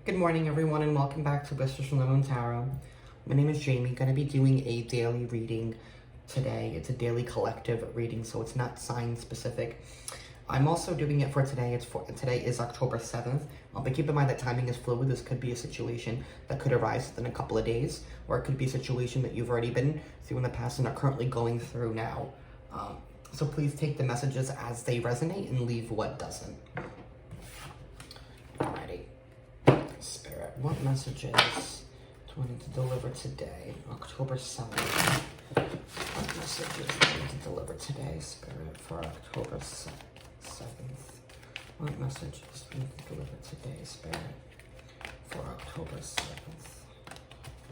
Good morning, everyone, and welcome back to Whispers from the Moon Tarot. My name is Jamie. Going to be doing a daily reading today. It's a daily collective reading, so it's not sign specific. I'm also doing it for today. Today is October 7th. But keep in mind that timing is fluid. This could be a situation that could arise within a couple of days, or it could be a situation that you've already been through in the past and are currently going through now. So please take the messages as they resonate and leave what doesn't. Alrighty. Spirit, what messages do I need to deliver today, October 7th? What messages do I need to deliver today, Spirit, for October 7th? What messages do I need to deliver today, Spirit, for October 7th?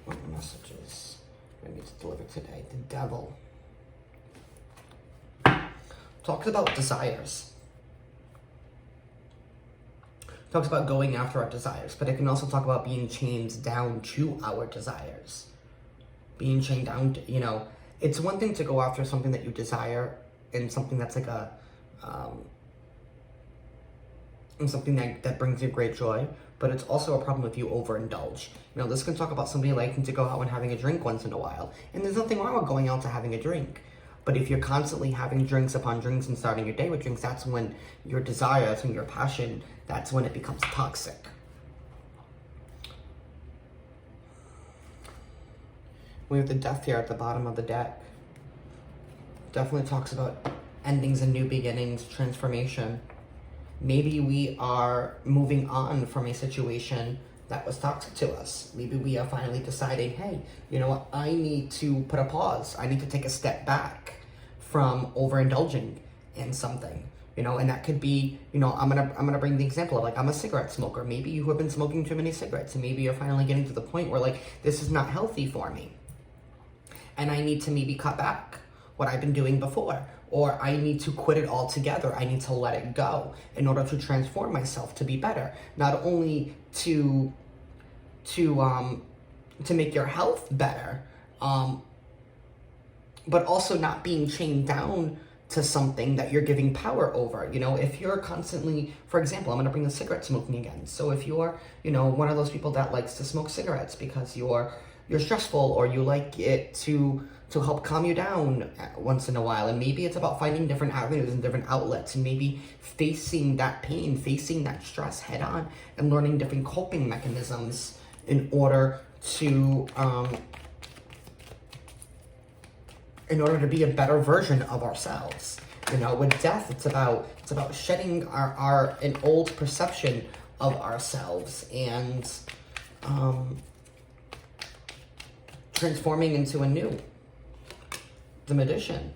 What messages do I need to deliver today? The Devil talks about desires. Talks about going after our desires, but it can also talk about being chained down to our desires. Being chained down to, it's one thing to go after something that you desire and something that's like and something that brings you great joy, but it's also a problem if you overindulge. This can talk about somebody liking to go out and having a drink once in a while, and there's nothing wrong with going out to having a drink. But if you're constantly having drinks upon drinks and starting your day with drinks, that's when your desire, that's when your passion, that's when it becomes toxic. We have the Death here at the bottom of the deck. Definitely talks about endings and new beginnings, transformation. Maybe we are moving on from a situation that was toxic to us. Maybe we are finally deciding, hey, you know what? I need to put a pause. I need to take a step back from overindulging in something. And that could be, I'm gonna bring the example of, like, I'm a cigarette smoker. Maybe you have been smoking too many cigarettes, and maybe you're finally getting to the point where, like, this is not healthy for me, and I need to maybe cut back what I've been doing before, or I need to quit it altogether. I need to let it go in order to transform myself to be better, not only to make your health better, but also not being chained down to something that you're giving power over. If you're constantly, for example, I'm going to bring the cigarette smoking again. So if you're, one of those people that likes to smoke cigarettes because you're stressful, or you like it to help calm you down once in a while, and maybe it's about finding different avenues and different outlets, and maybe facing that pain, facing that stress head on, and learning different coping mechanisms in order to be a better version of ourselves. With death, it's about shedding an old perception of ourselves and transforming into a new. The Magician.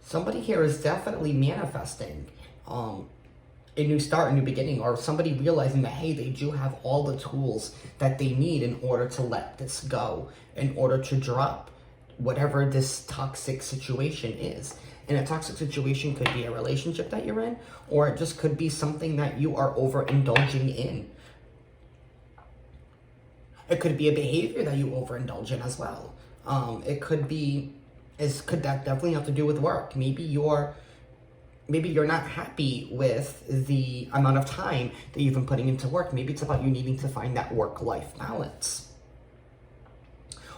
Somebody here is definitely manifesting a new start, a new beginning, or somebody realizing that, hey, they do have all the tools that they need in order to let this go, in order to drop whatever this toxic situation is. And a toxic situation could be a relationship that you're in, or it just could be something that you are overindulging in. It could be a behavior that you overindulge in as well. It could that definitely have to do with work. Maybe you're not happy with the amount of time that you've been putting into work. Maybe it's about you needing to find that work-life balance.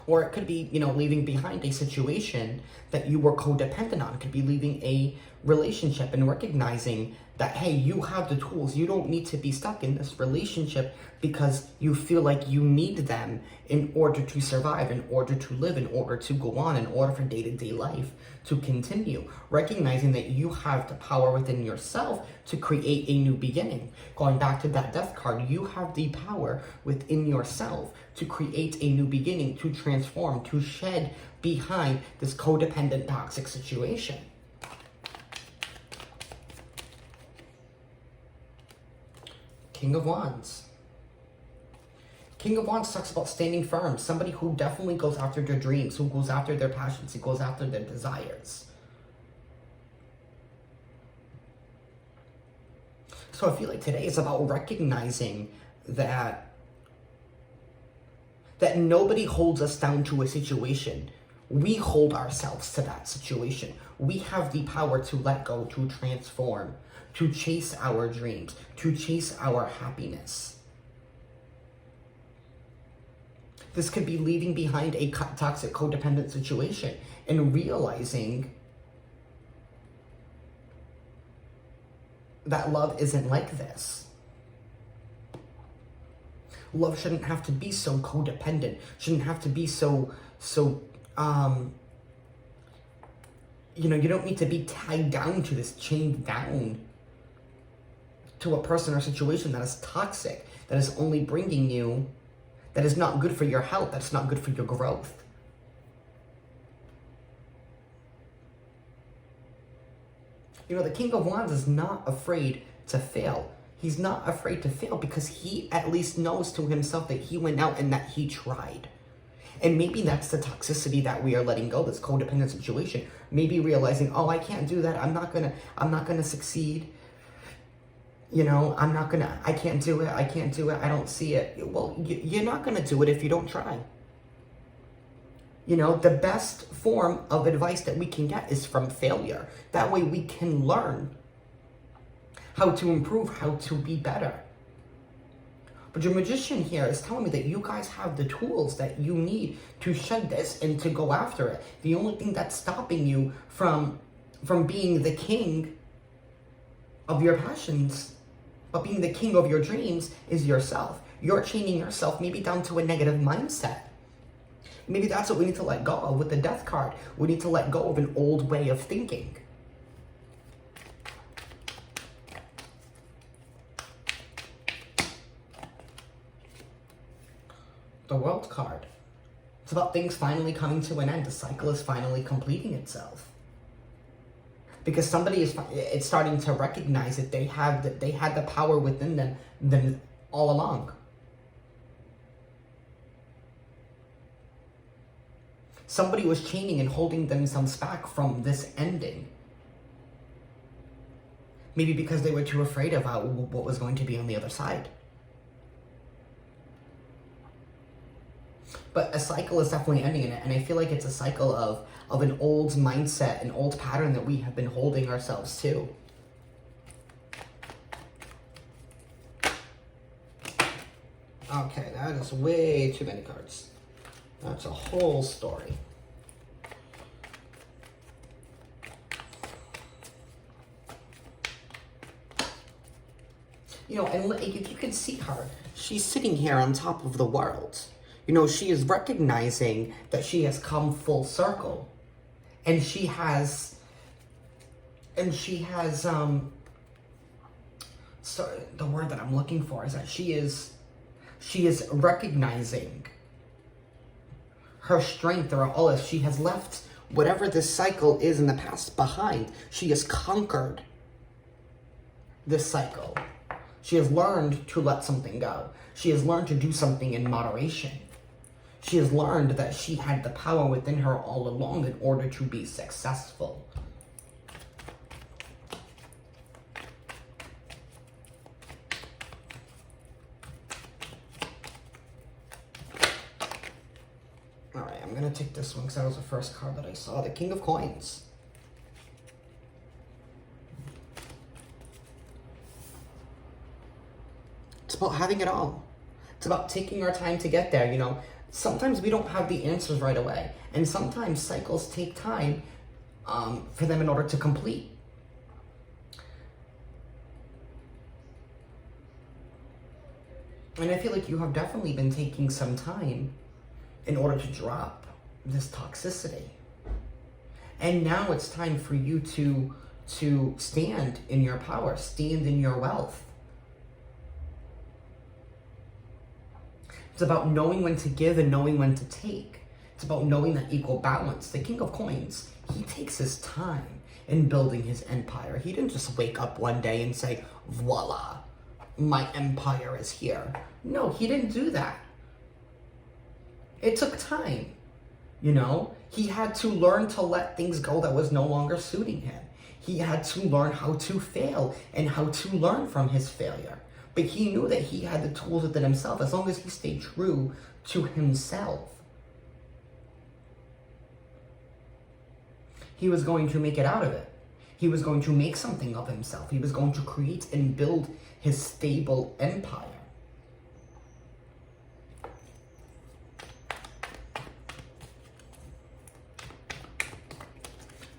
Or it could be, leaving behind a situation that you were codependent on. It could be leaving a relationship and recognizing that, hey, you have the tools. You don't need to be stuck in this relationship because you feel like you need them in order to survive, in order to live, in order to go on, in order for day-to-day life to continue. Recognizing that you have the power within yourself to create a new beginning. Going back to that Death card, you have the power within yourself to create a new beginning, to transform, to shed behind this codependent, toxic situation. King of Wands. King of Wands talks about standing firm. Somebody who definitely goes after their dreams, who goes after their passions, who goes after their desires. So I feel like today is about recognizing that nobody holds us down to a situation. We hold ourselves to that situation. We have the power to let go, to transform, to chase our dreams, to chase our happiness. This could be leaving behind a toxic codependent situation and realizing that love isn't like this. Love shouldn't have to be so codependent, shouldn't have to be so you know, you don't need to be tied down to this, chained down to a person or situation that is toxic, that is only bringing you, that is not good for your health, that's not good for your growth. You know, the King of Wands is not afraid to fail. He's not afraid to fail because he at least knows to himself that he went out and that he tried. And maybe that's the toxicity that we are letting go, this codependent situation. Maybe realizing, oh, I can't do that. I'm not gonna succeed. You know, I can't do it. I don't see it. Well, you're not gonna do it if you don't try. You know, the best form of advice that we can get is from failure. That way we can learn how to improve, how to be better. But your Magician here is telling me that you guys have the tools that you need to shed this and to go after it. The only thing that's stopping you from being the king of your passions, but being the king of your dreams, is yourself. You're chaining yourself maybe down to a negative mindset. Maybe that's what we need to let go of with the Death card. We need to let go of an old way of thinking. The World card. It's about things finally coming to an end. The cycle is finally completing itself. Because somebody it's starting to recognize that they had the power within them all along. Somebody was chaining and holding themselves back from this ending. Maybe because they were too afraid of what was going to be on the other side. But a cycle is definitely ending in it, and I feel like it's a cycle of an old mindset, an old pattern that we have been holding ourselves to. Okay, that is way too many cards. That's a whole story. You know, and you can see her. She's sitting here on top of the world. You know, she is recognizing that she has come full circle. And she has, so the word that I'm looking for is that she is recognizing her strength or all this. She has left whatever this cycle is in the past behind. She has conquered this cycle. She has learned to let something go. She has learned to do something in moderation. She has learned that she had the power within her all along in order to be successful. Alright, I'm going to take this one because that was the first card that I saw. The King of Coins. It's about having it all. It's about taking our time to get there, you know. Sometimes we don't have the answers right away. And sometimes cycles take time for them in order to complete. And I feel like you have definitely been taking some time in order to drop this toxicity. And now it's time for you to stand in your power, stand in your wealth. It's about knowing when to give and knowing when to take. It's about knowing that equal balance. The King of Coins, he takes his time in building his empire. He didn't just wake up one day and say, voila, my empire is here. No, he didn't do that. It took time, you know? He had to learn to let things go that was no longer suiting him. He had to learn how to fail and how to learn from his failure. But he knew that he had the tools within himself as long as he stayed true to himself. He was going to make it out of it. He was going to make something of himself. He was going to create and build his stable empire.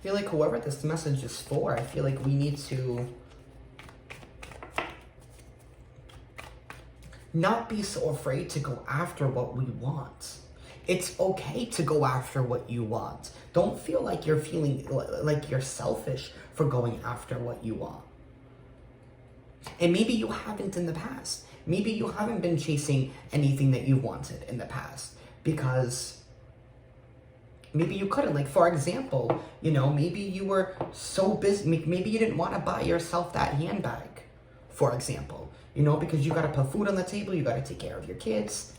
feel like whoever this message is for, I feel like we need to not be so afraid to go after what we want. It's okay to go after what you want. Don't feel like you're feeling like you're selfish for going after what you want. And maybe you haven't in the past. Maybe you haven't been chasing anything that you wanted in the past because maybe you couldn't. Like, for example, you know, maybe you were so busy. Maybe you didn't want to buy yourself that handbag, for example, you know, because you got to put food on the table. You got to take care of your kids,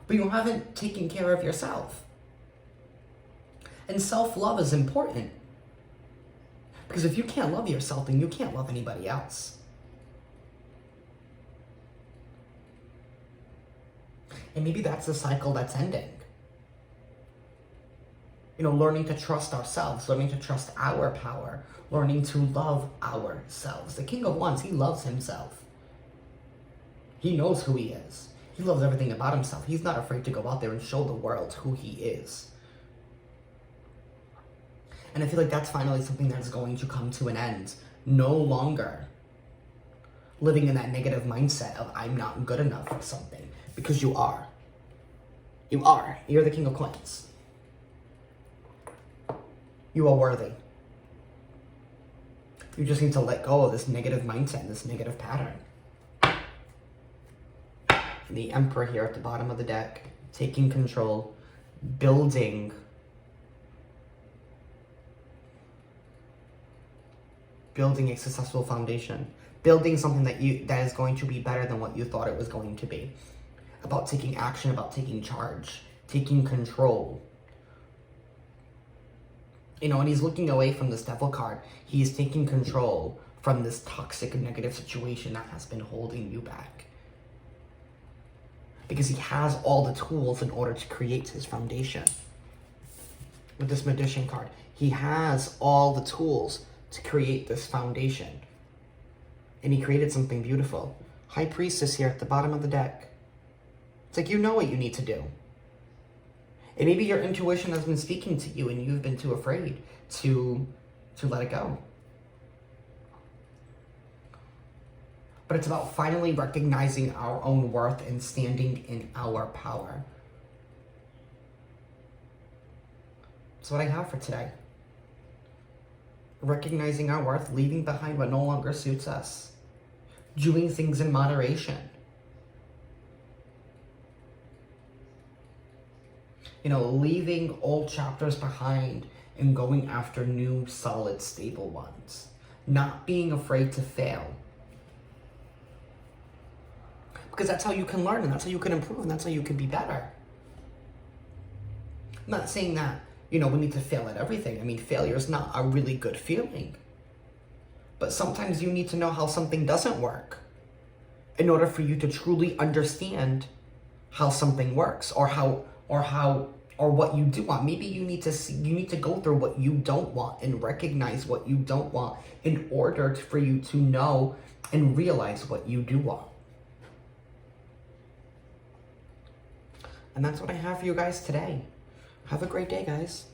but you haven't taken care of yourself. And self-love is important because if you can't love yourself, then you can't love anybody else. And maybe that's the cycle that's ending. You know, learning to trust ourselves, learning to trust our power, learning to love ourselves. The King of Wands, he loves himself. He knows who he is. He loves everything about himself. He's not afraid to go out there and show the world who he is. And I feel like that's finally something that's going to come to an end. No longer living in that negative mindset of I'm not good enough for something. Because you are. You are. You're the King of Coins. You are worthy. You just need to let go of this negative mindset, this negative pattern. And the Emperor here at the bottom of the deck, taking control, building a successful foundation, building something that is going to be better than what you thought it was going to be. About taking action, about taking charge, taking control. You know, and he's looking away from this Devil card. He's taking control from this toxic negative situation that has been holding you back. Because he has all the tools in order to create his foundation. With this Magician card, he has all the tools to create this foundation. And he created something beautiful. High Priestess here at the bottom of the deck. It's like you know what you need to do. And maybe your intuition has been speaking to you and you've been too afraid to let it go. But it's about finally recognizing our own worth and standing in our power. That's what I have for today. Recognizing our worth, leaving behind what no longer suits us. Doing things in moderation. You know, leaving old chapters behind and going after new, solid, stable ones. Not being afraid to fail. Because that's how you can learn, and that's how you can improve, and that's how you can be better. I'm not saying that, you know, we need to fail at everything. I mean, failure is not a really good feeling. But sometimes you need to know how something doesn't work in order for you to truly understand how something works or what you do want. Maybe you need to go through what you don't want and recognize what you don't want in order for you to know and realize what you do want. And that's what I have for you guys today. Have a great day, guys.